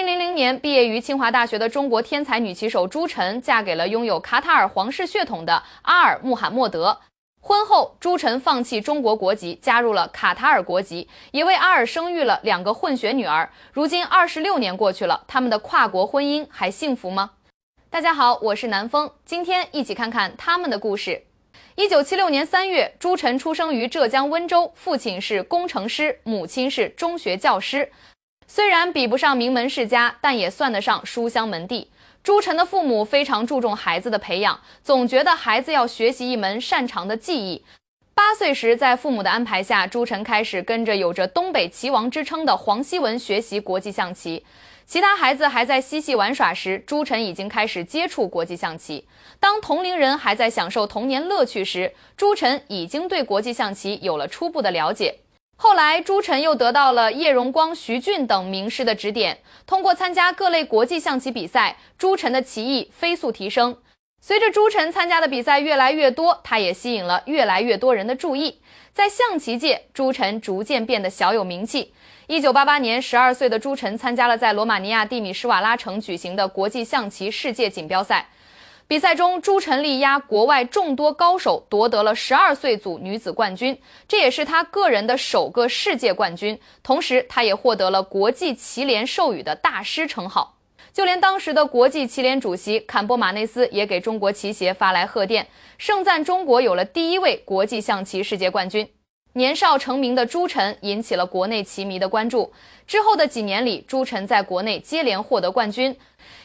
2000年毕业于清华大学的中国天才女棋手朱晨，嫁给了拥有卡塔尔皇室血统的阿尔穆罕默德。婚后，朱晨放弃中国国籍，加入了卡塔尔国籍，也为阿尔生育了2个混血女儿。如今26年过去了，他们的跨国婚姻还幸福吗？大家好，我是南风，今天一起看看他们的故事。1976年3月，朱晨出生于浙江温州，父亲是工程师，母亲是中学教师。虽然比不上名门世家，但也算得上书香门第。朱晨的父母非常注重孩子的培养，总觉得孩子要学习一门擅长的技艺。8岁时，在父母的安排下，朱晨开始跟着有着东北棋王之称的黄希文学习国际象棋。其他孩子还在嬉戏玩耍时，朱晨已经开始接触国际象棋。当同龄人还在享受童年乐趣时，朱晨已经对国际象棋有了初步的了解。后来，朱晨又得到了叶荣光、徐俊等名师的指点。通过参加各类国际象棋比赛，朱晨的棋艺飞速提升。随着朱晨参加的比赛越来越多，他也吸引了越来越多人的注意。在象棋界，朱晨逐渐变得小有名气。1988年，12岁的朱晨参加了在罗马尼亚蒂米什瓦拉城举行的国际象棋世界锦标赛。比赛中，朱晨力压国外众多高手，夺得了12岁组女子冠军，这也是他个人的首个世界冠军。同时，他也获得了国际棋联授予的大师称号。就连当时的国际棋联主席坎波马内斯也给中国棋协发来贺电，盛赞中国有了第1位国际象棋世界冠军。年少成名的朱晨引起了国内棋迷的关注。之后的几年里，朱晨在国内接连获得冠军。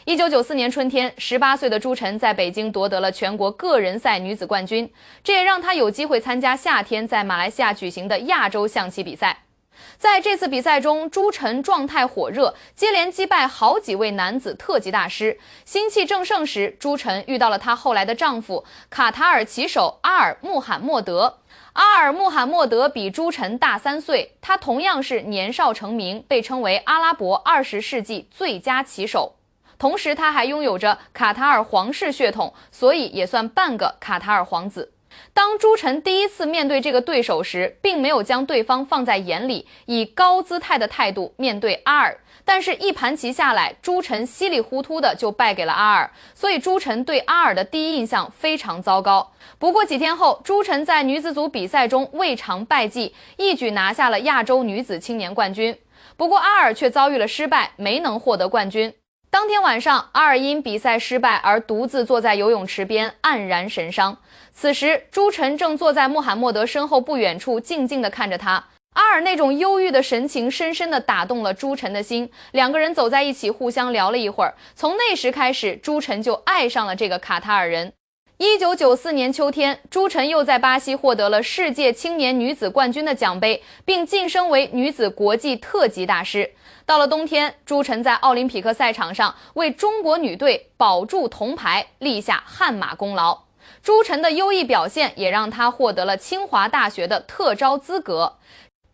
1994年春天，18岁的朱晨在北京夺得了全国个人赛女子冠军，这也让她有机会参加夏天在马来西亚举行的亚洲象棋比赛。在这次比赛中，朱晨状态火热，接连击败好几位男子特级大师。心气正盛时，朱晨遇到了她后来的丈夫卡塔尔棋手阿尔穆罕默德。阿尔穆罕默德比朱晨大3岁，他同样是年少成名，被称为阿拉伯20世纪最佳棋手。同时，他还拥有着卡塔尔皇室血统，所以也算半个卡塔尔皇子。当朱晨第一次面对这个对手时，并没有将对方放在眼里，以高姿态的态度面对阿尔。但是，一盘棋下来，朱晨稀里糊涂的就败给了阿尔，所以朱晨对阿尔的第一印象非常糟糕。不过几天后，朱晨在女子组比赛中未尝败绩，一举拿下了亚洲女子青年冠军。不过阿尔却遭遇了失败，没能获得冠军。当天晚上，阿尔因比赛失败而独自坐在游泳池边，黯然神伤。此时，朱晨正坐在穆罕默德身后不远处，静静地看着他。阿尔那种忧郁的神情深深地打动了朱晨的心，两个人走在一起，互相聊了一会儿。从那时开始，朱晨就爱上了这个卡塔尔人。1994年秋天，朱晨又在巴西获得了世界青年女子冠军的奖杯，并晋升为女子国际特级大师。到了冬天，朱晨在奥林匹克赛场上为中国女队保住铜牌，立下汗马功劳。朱晨的优异表现也让他获得了清华大学的特招资格。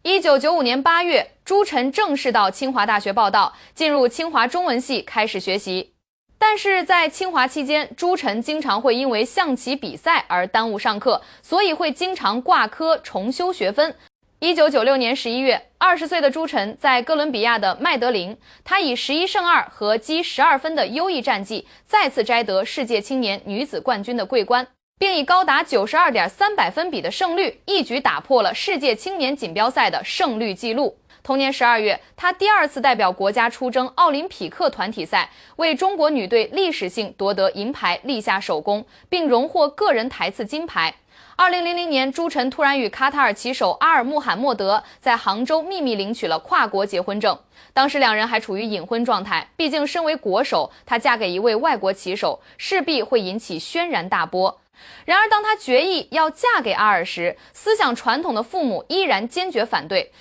1995年8月，朱晨正式到清华大学报到，进入清华中文系开始学习。但是在清华期间，朱晨经常会因为象棋比赛而耽误上课，所以会经常挂科重修学分。1996年11月，20岁的朱晨在哥伦比亚的麦德林，他以11胜2和积12分的优异战绩，再次摘得世界青年女子冠军的桂冠，并以高达92.300分比的胜率，一举打破了世界青年锦标赛的胜率纪录。同年12月，他第2次代表国家出征奥林匹克团体赛，为中国女队历史性夺得银牌立下首功，并荣获个人台次金牌。2000年，朱晨突然与卡塔尔棋手阿尔穆罕默德在杭州秘密领取了跨国结婚证。当时两人还处于隐婚状态，毕竟身为国手，她嫁给一位外国棋手，势必会引起轩然大波。然而，当她决意要嫁给阿尔时，思想传统的父母依然坚决反对。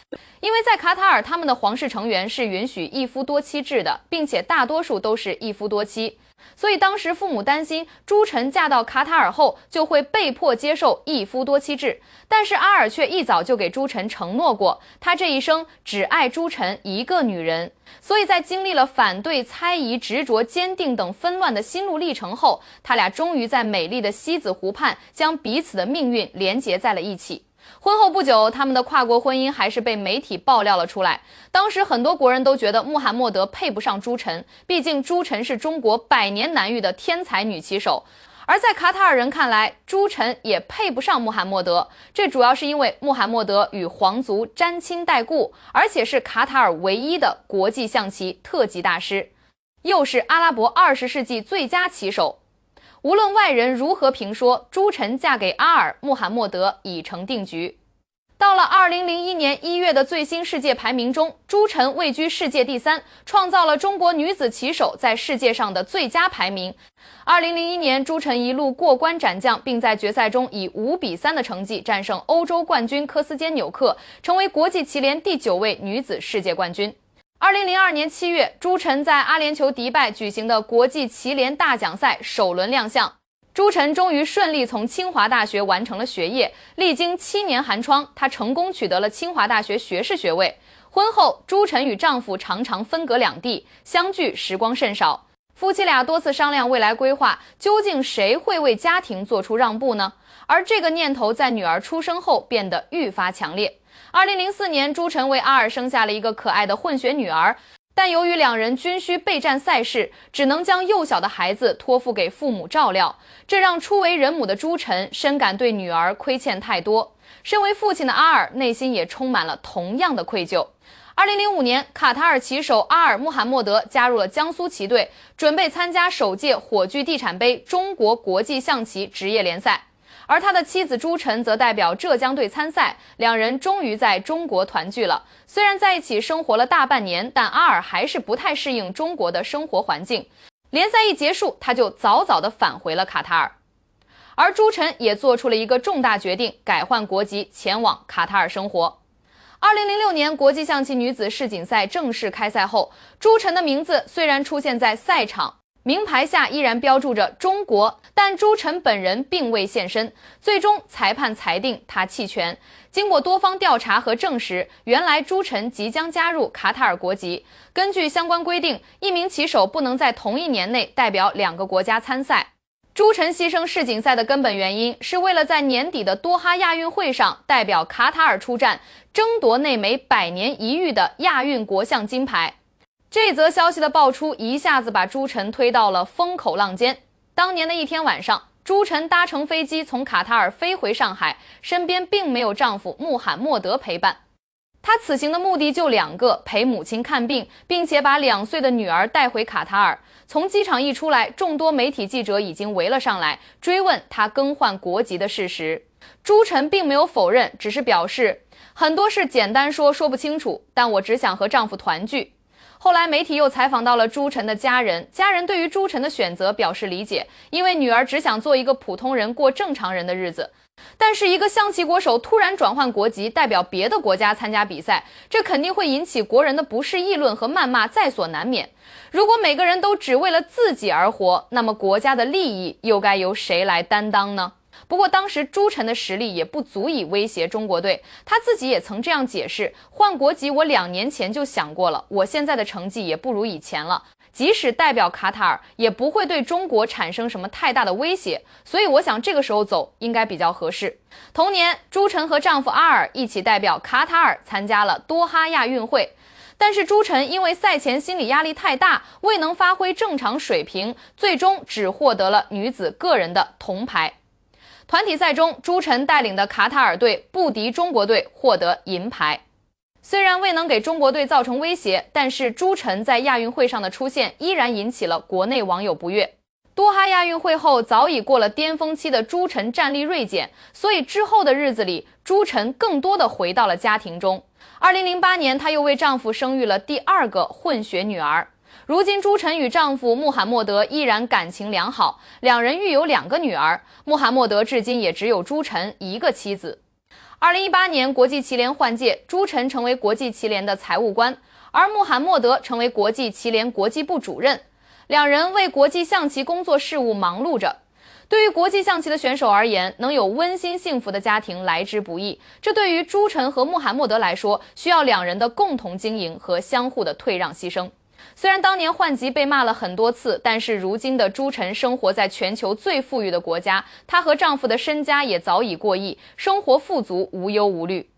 因为在卡塔尔，他们的皇室成员是允许一夫多妻制的，并且大多数都是一夫多妻，所以当时父母担心朱晨嫁到卡塔尔后就会被迫接受一夫多妻制。但是阿尔却一早就给朱晨承诺过，他这一生只爱朱晨一个女人。所以在经历了反对、猜疑、执着、坚定等纷乱的心路历程后，他俩终于在美丽的西子湖畔将彼此的命运连结在了一起。婚后不久，他们的跨国婚姻还是被媒体爆料了出来。当时很多国人都觉得穆罕默德配不上朱晨，毕竟朱晨是中国百年难遇的天才女棋手。而在卡塔尔人看来，朱晨也配不上穆罕默德，这主要是因为穆罕默德与皇族沾亲带故，而且是卡塔尔唯一的国际象棋特级大师，又是阿拉伯20世纪最佳棋手。无论外人如何评说，朱晨嫁给阿尔，穆罕默德已成定局。到了2001年1月的最新世界排名中，朱晨位居世界第3，创造了中国女子棋手在世界上的最佳排名。2001年，朱晨一路过关斩将，并在决赛中以5-3的成绩战胜欧洲冠军科斯坚纽克，成为国际棋联第9位女子世界冠军。2002年7月，朱晨在阿联酋迪拜举行的国际棋联大奖赛首轮亮相。朱晨终于顺利从清华大学完成了学业，历经7年寒窗，她成功取得了清华大学学士学位。婚后，朱晨与丈夫常常分隔两地，相聚时光甚少。夫妻俩多次商量未来规划，究竟谁会为家庭做出让步呢？而这个念头在女儿出生后变得愈发强烈。2004年，朱晨为阿尔生下了一个可爱的混血女儿。但由于两人均需备战赛事，只能将幼小的孩子托付给父母照料，这让初为人母的朱晨深感对女儿亏欠太多。身为父亲的阿尔内心也充满了同样的愧疚。2005年，卡塔尔棋手阿尔穆罕默德加入了江苏棋队，准备参加首届火炬地产杯中国国际象棋职业联赛。而他的妻子朱晨则代表浙江队参赛，两人终于在中国团聚了。虽然在一起生活了大半年，但阿尔还是不太适应中国的生活环境。联赛一结束，他就早早地返回了卡塔尔。而朱晨也做出了一个重大决定，改换国籍前往卡塔尔生活。2006年国际象棋女子世锦赛正式开赛后，朱晨的名字虽然出现在赛场，名牌下依然标注着中国，但朱晨本人并未现身。最终裁判裁定他弃权。经过多方调查和证实，原来朱晨即将加入卡塔尔国籍。根据相关规定，一名棋手不能在同一年内代表2个国家参赛。朱晨牺牲世锦赛的根本原因，是为了在年底的多哈亚运会上代表卡塔尔出战，争夺那枚100年一遇的亚运国象金牌。这则消息的爆出，一下子把朱晨推到了风口浪尖。当年的一天晚上，朱晨搭乘飞机从卡塔尔飞回上海，身边并没有丈夫穆罕默德陪伴。她此行的目的就2个：陪母亲看病，并且把2岁的女儿带回卡塔尔。从机场一出来，众多媒体记者已经围了上来，追问她更换国籍的事实。朱晨并没有否认，只是表示很多事简单说不清楚，但我只想和丈夫团聚。后来媒体又采访到了朱晨的家人，家人对于朱晨的选择表示理解，因为女儿只想做一个普通人，过正常人的日子。但是一个象棋国手突然转换国籍，代表别的国家参加比赛，这肯定会引起国人的不适议论和谩骂，在所难免。如果每个人都只为了自己而活，那么国家的利益又该由谁来担当呢？不过当时朱晨的实力也不足以威胁中国队，他自己也曾这样解释：换国籍我2年前就想过了，我现在的成绩也不如以前了，即使代表卡塔尔也不会对中国产生什么太大的威胁，所以我想这个时候走应该比较合适。同年，朱晨和丈夫阿尔一起代表卡塔尔参加了多哈亚运会，但是朱晨因为赛前心理压力太大，未能发挥正常水平，最终只获得了女子个人的铜牌。团体赛中，朱晨带领的卡塔尔队不敌中国队，获得银牌。虽然未能给中国队造成威胁，但是朱晨在亚运会上的出现依然引起了国内网友不悦。多哈亚运会后，早已过了巅峰期的朱晨战力锐减，所以之后的日子里，朱晨更多的回到了家庭中。2008年，她又为丈夫生育了第2个混血女儿。如今朱晨与丈夫穆罕默德依然感情良好，两人育有2个女儿。穆罕默德至今也只有朱晨1个妻子。2018年国际棋联换届，朱晨成为国际棋联的财务官，而穆罕默德成为国际棋联国际部主任。两人为国际象棋工作事务忙碌着。对于国际象棋的选手而言，能有温馨幸福的家庭来之不易，这对于朱晨和穆罕默德来说，需要两人的共同经营和相互的退让牺牲。虽然当年换籍被骂了很多次，但是如今的朱晨生活在全球最富裕的国家，她和丈夫的身家也早已过亿，生活富足，无忧无虑。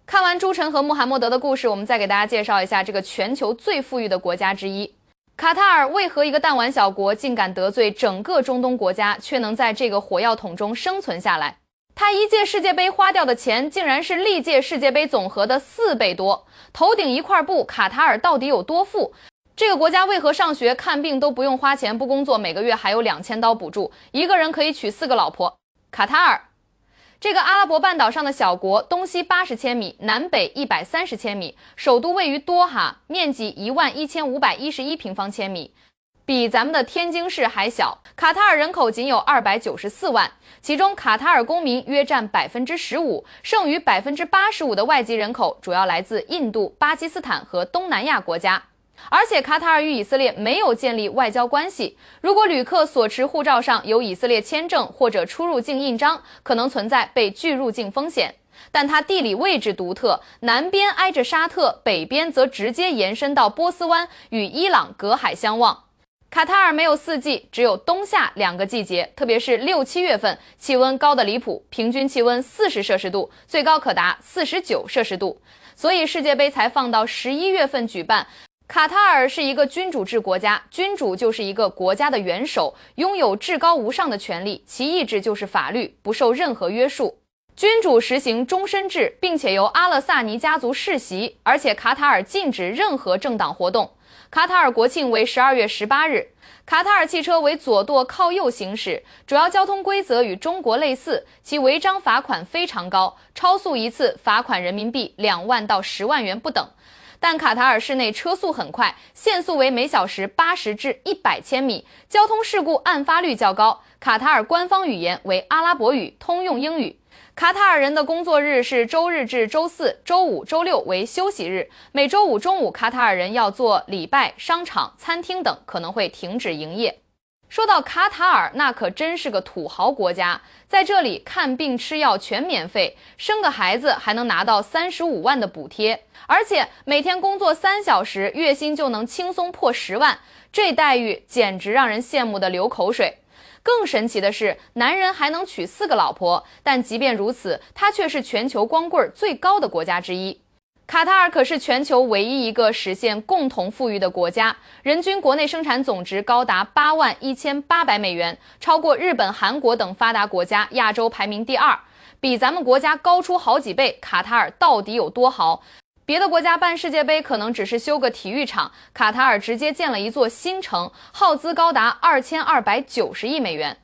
看完朱晨和穆罕默德的故事，我们再给大家介绍一下这个全球最富裕的国家之一。卡塔尔为何一个弹丸小国竟敢得罪整个中东国家，却能在这个火药桶中生存下来？他一届世界杯花掉的钱竟然是历届世界杯总和的4倍多。头顶一块布，卡塔尔到底有多富？这个国家为何上学看病都不用花钱，不工作每个月还有2000刀补助，一个人可以娶4个老婆？卡塔尔这个阿拉伯半岛上的小国，东西80千米，南北130千米，首都位于多哈，面积11511平方千米，比咱们的天津市还小。卡塔尔人口仅有294万，其中卡塔尔公民约占15%，剩余85%的外籍人口主要来自印度、巴基斯坦和东南亚国家。而且卡塔尔与以色列没有建立外交关系，如果旅客所持护照上有以色列签证或者出入境印章，可能存在被拒入境风险。但它地理位置独特，南边挨着沙特，北边则直接延伸到波斯湾，与伊朗隔海相望。卡塔尔没有4季，只有冬夏2个季节，特别是6、7月份，气温高得离谱，平均气温40摄氏度，最高可达49摄氏度。所以世界杯才放到11月份举办。卡塔尔是一个君主制国家，君主就是一个国家的元首，拥有至高无上的权力，其意志就是法律，不受任何约束。君主实行终身制，并且由阿勒萨尼家族世袭，而且卡塔尔禁止任何政党活动。卡塔尔国庆为12月18日。卡塔尔汽车为左舵靠右行驶，主要交通规则与中国类似，其违章罚款非常高，超速一次罚款人民币2万到10万元不等。但卡塔尔市内车速很快，限速为每小时80至100千米，交通事故案发率较高。卡塔尔官方语言为阿拉伯语，通用英语。卡塔尔人的工作日是周日至周四，周五、周六为休息日。每周五中午，卡塔尔人要做礼拜，商场、餐厅等可能会停止营业。说到卡塔尔，那可真是个土豪国家，在这里看病吃药全免费，生个孩子还能拿到35万的补贴，而且每天工作3小时，月薪就能轻松破10万，这待遇简直让人羡慕的流口水。更神奇的是，男人还能娶4个老婆，但即便如此，它却是全球光棍最高的国家之一。卡塔尔可是全球唯一一个实现共同富裕的国家，人均国内生产总值高达81800美元，超过日本、韩国等发达国家，亚洲排名第2，比咱们国家高出好几倍。卡塔尔到底有多豪？别的国家办世界杯可能只是修个体育场，卡塔尔直接建了一座新城，耗资高达2290亿美元。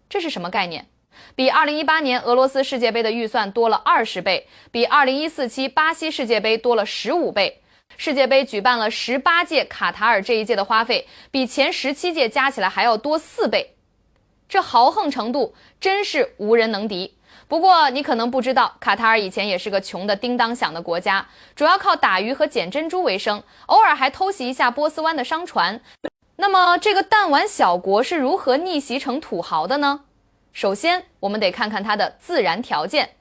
这是什么概念？比2018年俄罗斯世界杯的预算多了20倍，比2014-17巴西世界杯多了15倍。世界杯举办了18届，卡塔尔这一届的花费比前17届加起来还要多4倍。这豪横程度真是无人能敌。不过你可能不知道，卡塔尔以前也是个穷得叮当响的国家，主要靠打鱼和捡珍珠为生，偶尔还偷袭一下波斯湾的商船。那么这个弹丸小国是如何逆袭成土豪的呢？首先，我们得看看它的自然条件。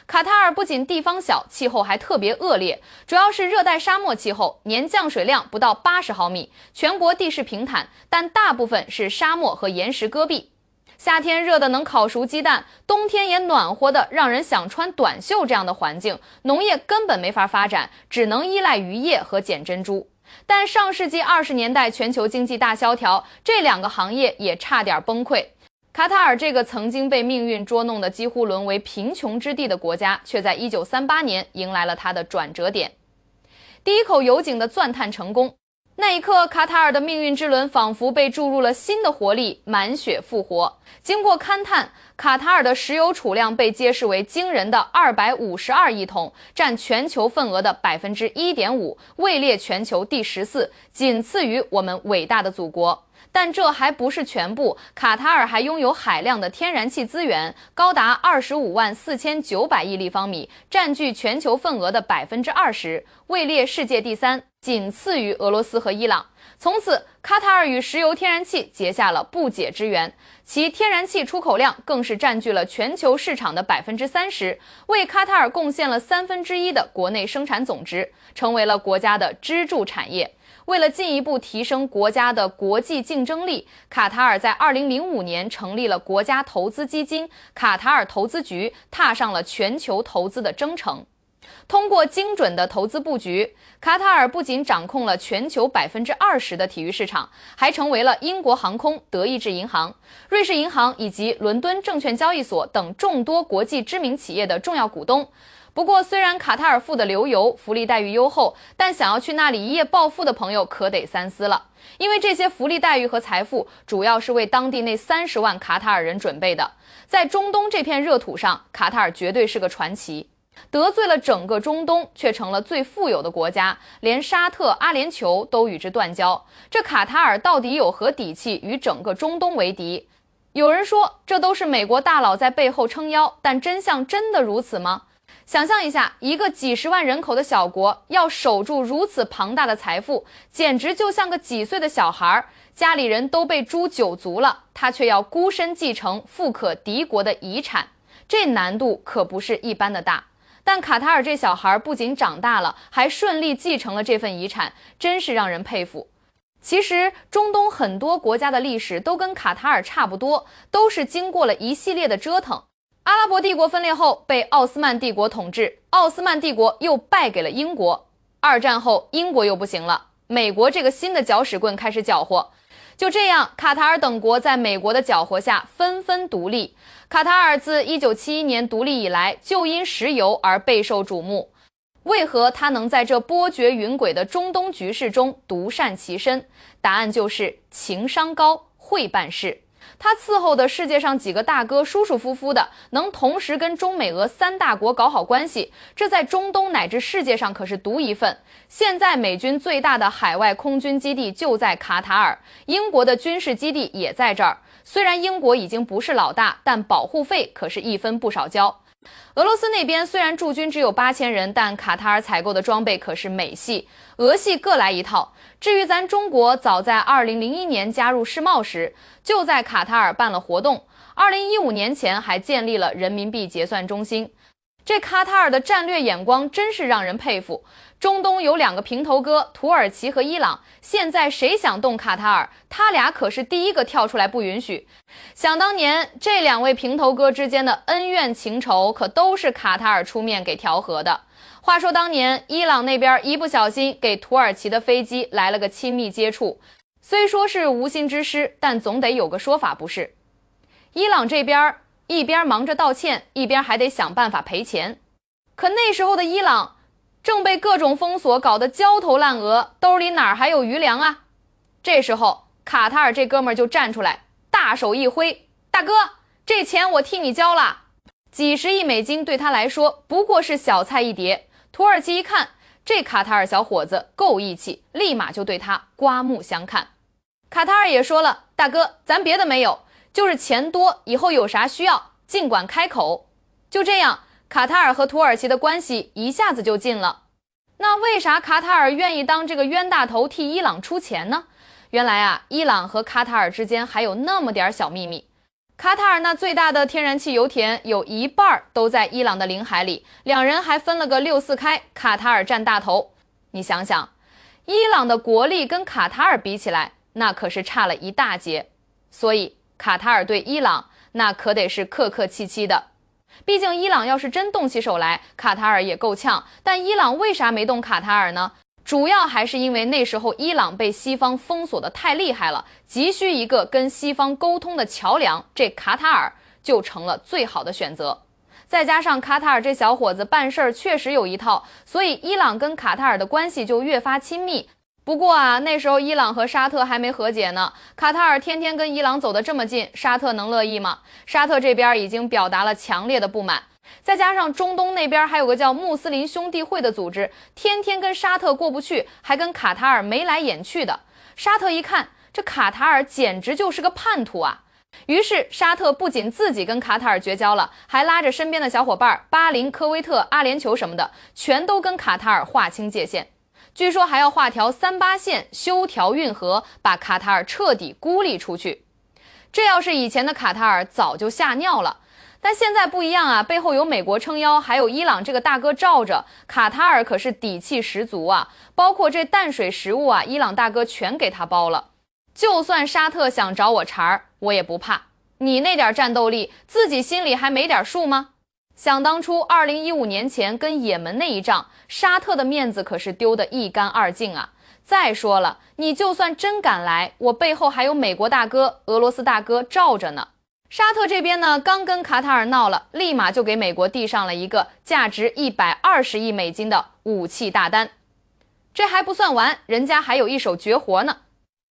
卡塔尔不仅地方小，气候还特别恶劣，主要是热带沙漠气候，年降水量不到80毫米，全国地势平坦，但大部分是沙漠和岩石戈壁。夏天热的能烤熟鸡蛋，冬天也暖和的让人想穿短袖，这样的环境，农业根本没法发展，只能依赖渔业和捡珍珠。但上世纪20年代全球经济大萧条，这2个行业也差点崩溃。卡塔尔这个曾经被命运捉弄的几乎沦为贫穷之地的国家，却在1938年迎来了它的转折点。第一口油井的钻探成功，那一刻，卡塔尔的命运之轮仿佛被注入了新的活力，满血复活。经过勘探，卡塔尔的石油储量被揭示为惊人的252亿桶，占全球份额的1.5%，位列全球第14，仅次于我们伟大的祖国。但这还不是全部，卡塔尔还拥有海量的天然气资源，高达254900亿立方米，占据全球份额的20%，位列世界第3，仅次于俄罗斯和伊朗。从此，卡塔尔与石油天然气结下了不解之缘，其天然气出口量更是占据了全球市场的30%，为卡塔尔贡献了1/3的国内生产总值，成为了国家的支柱产业。为了进一步提升国家的国际竞争力，卡塔尔在2005年成立了国家投资基金卡塔尔投资局，踏上了全球投资的征程。通过精准的投资布局，卡塔尔不仅掌控了全球20%的体育市场，还成为了英国航空、德意志银行、瑞士银行以及伦敦证券交易所等众多国际知名企业的重要股东。不过，虽然卡塔尔富得流油，福利待遇优厚，但想要去那里一夜暴富的朋友可得三思了，因为这些福利待遇和财富主要是为当地那30万卡塔尔人准备的。在中东这片热土上，卡塔尔绝对是个传奇。得罪了整个中东，却成了最富有的国家，连沙特、阿联酋都与之断交。这卡塔尔到底有何底气与整个中东为敌？有人说，这都是美国大佬在背后撑腰，但真相真的如此吗？想象一下，一个几十万人口的小国，要守住如此庞大的财富，简直就像个几岁的小孩，家里人都被诛九族了，他却要孤身继承富可敌国的遗产，这难度可不是一般的大。但卡塔尔这小孩不仅长大了，还顺利继承了这份遗产，真是让人佩服。其实，中东很多国家的历史都跟卡塔尔差不多，都是经过了一系列的折腾。阿拉伯帝国分裂后被奥斯曼帝国统治，奥斯曼帝国又败给了英国。二战后，英国又不行了，美国这个新的搅屎棍开始搅和。就这样，卡塔尔等国在美国的搅和下纷纷独立。卡塔尔自1971年独立以来，就因石油而备受瞩目。为何他能在这波谲云诡的中东局势中独善其身？答案就是情商高，会办事。他伺候的世界上几个大哥舒舒服服的，能同时跟中美俄3大国搞好关系，这在中东乃至世界上可是独一份。现在美军最大的海外空军基地就在卡塔尔，英国的军事基地也在这儿。虽然英国已经不是老大，但保护费可是一分不少交。俄罗斯那边虽然驻军只有8000人，但卡塔尔采购的装备可是美系、俄系各来一套。至于咱中国，早在2001年加入世贸时，就在卡塔尔办了活动，2015年前还建立了人民币结算中心。这卡塔尔的战略眼光真是让人佩服。中东有2个平头哥，土耳其和伊朗，现在谁想动卡塔尔，他俩可是第一个跳出来不允许。想当年，这2位平头哥之间的恩怨情仇，可都是卡塔尔出面给调和的。话说当年，伊朗那边一不小心给土耳其的飞机来了个亲密接触，虽说是无心之失，但总得有个说法不是？伊朗这边一边忙着道歉，一边还得想办法赔钱。可那时候的伊朗正被各种封锁搞得焦头烂额，兜里哪还有余粮啊？这时候卡塔尔这哥们儿就站出来，大手一挥，大哥，这钱我替你交了。几十亿美金对他来说不过是小菜一碟。土耳其一看这卡塔尔小伙子够义气，立马就对他刮目相看。卡塔尔也说了，大哥，咱别的没有，就是钱多，以后有啥需要尽管开口。就这样，卡塔尔和土耳其的关系一下子就近了。那为啥卡塔尔愿意当这个冤大头替伊朗出钱呢？原来啊，伊朗和卡塔尔之间还有那么点小秘密。卡塔尔那最大的天然气油田有一半都在伊朗的领海里，两人还分了个6-4开，卡塔尔占大头。你想想，伊朗的国力跟卡塔尔比起来，那可是差了一大截。所以卡塔尔对伊朗那可得是客客气气的。毕竟伊朗要是真动起手来，卡塔尔也够呛。但伊朗为啥没动卡塔尔呢？主要还是因为那时候伊朗被西方封锁的太厉害了，急需一个跟西方沟通的桥梁，这卡塔尔就成了最好的选择。再加上卡塔尔这小伙子办事儿确实有一套，所以伊朗跟卡塔尔的关系就越发亲密。不过啊，那时候伊朗和沙特还没和解呢，卡塔尔天天跟伊朗走得这么近，沙特能乐意吗？沙特这边已经表达了强烈的不满。再加上中东那边还有个叫穆斯林兄弟会的组织，天天跟沙特过不去，还跟卡塔尔眉来眼去的。沙特一看，这卡塔尔简直就是个叛徒啊！于是沙特不仅自己跟卡塔尔绝交了，还拉着身边的小伙伴巴林、科威特、阿联酋什么的，全都跟卡塔尔划清界限。据说还要画条38线，修条运河，把卡塔尔彻底孤立出去。这要是以前的卡塔尔，早就吓尿了。但现在不一样啊，背后有美国撑腰，还有伊朗这个大哥罩着，卡塔尔可是底气十足啊，包括这淡水食物啊，伊朗大哥全给他包了。就算沙特想找我茬儿，我也不怕。你那点战斗力，自己心里还没点数吗？想当初2015年前跟也门那一仗，沙特的面子可是丢得一干二净啊。再说了，你就算真敢来，我背后还有美国大哥、俄罗斯大哥罩着呢。沙特这边呢，刚跟卡塔尔闹了，立马就给美国递上了一个价值120亿美金的武器大单。这还不算完，人家还有一手绝活呢。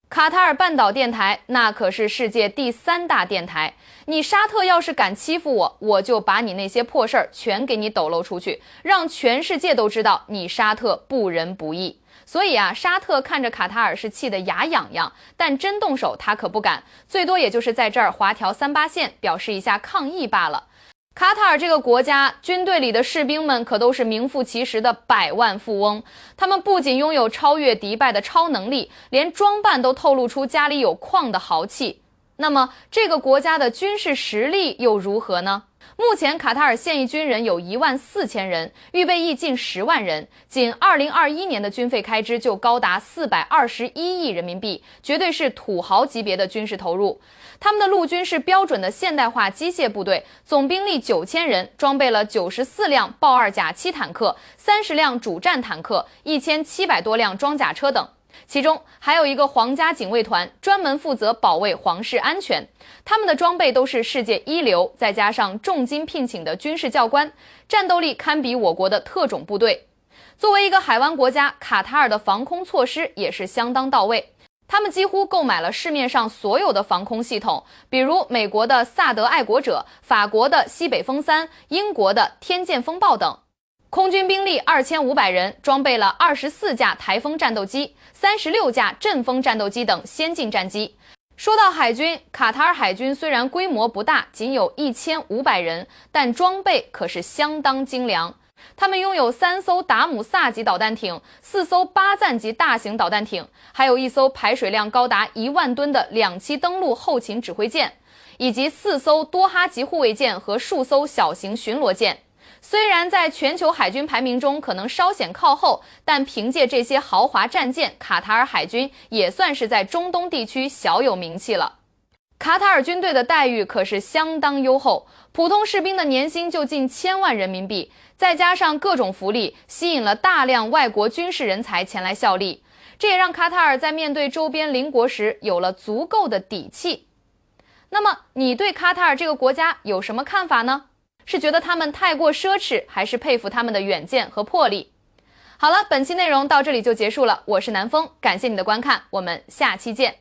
卡塔尔半岛电台那可是世界第3大电台，你沙特要是敢欺负我，我就把你那些破事儿全给你抖露出去，让全世界都知道你沙特不仁不义。所以啊，沙特看着卡塔尔是气得牙痒痒，但真动手他可不敢，最多也就是在这儿划条38线，表示一下抗议罢了。卡塔尔这个国家军队里的士兵们可都是名副其实的百万富翁，他们不仅拥有超越迪拜的超能力，连装扮都透露出家里有矿的豪气。那么这个国家的军事实力又如何呢？目前卡塔尔现役军人有14000人，预备役近10万人，仅2021年的军费开支就高达421亿人民币，绝对是土豪级别的军事投入。他们的陆军是标准的现代化机械部队，总兵力9000人，装备了94辆豹2甲7坦克、30辆主战坦克、1700多辆装甲车等。其中还有一个皇家警卫团，专门负责保卫皇室安全。他们的装备都是世界一流，再加上重金聘请的军事教官，战斗力堪比我国的特种部队。作为一个海湾国家，卡塔尔的防空措施也是相当到位。他们几乎购买了市面上所有的防空系统，比如美国的萨德爱国者、法国的西北风3、英国的天剑风暴等。空军兵力2500人，装备了24架台风战斗机、36架阵风战斗机等先进战机。说到海军，卡塔尔海军虽然规模不大，仅有1500人，但装备可是相当精良。他们拥有3艘达姆萨级导弹艇、4艘巴赞级大型导弹艇，还有1艘排水量高达1万吨的2栖登陆后勤指挥舰，以及4艘多哈级护卫舰和数艘小型巡逻舰。虽然在全球海军排名中可能稍显靠后，但凭借这些豪华战舰，卡塔尔海军也算是在中东地区小有名气了。卡塔尔军队的待遇可是相当优厚，普通士兵的年薪就近1000万人民币，再加上各种福利，吸引了大量外国军事人才前来效力。这也让卡塔尔在面对周边邻国时有了足够的底气。那么，你对卡塔尔这个国家有什么看法呢？是觉得他们太过奢侈，还是佩服他们的远见和魄力？好了，本期内容到这里就结束了，我是南风，感谢你的观看，我们下期见。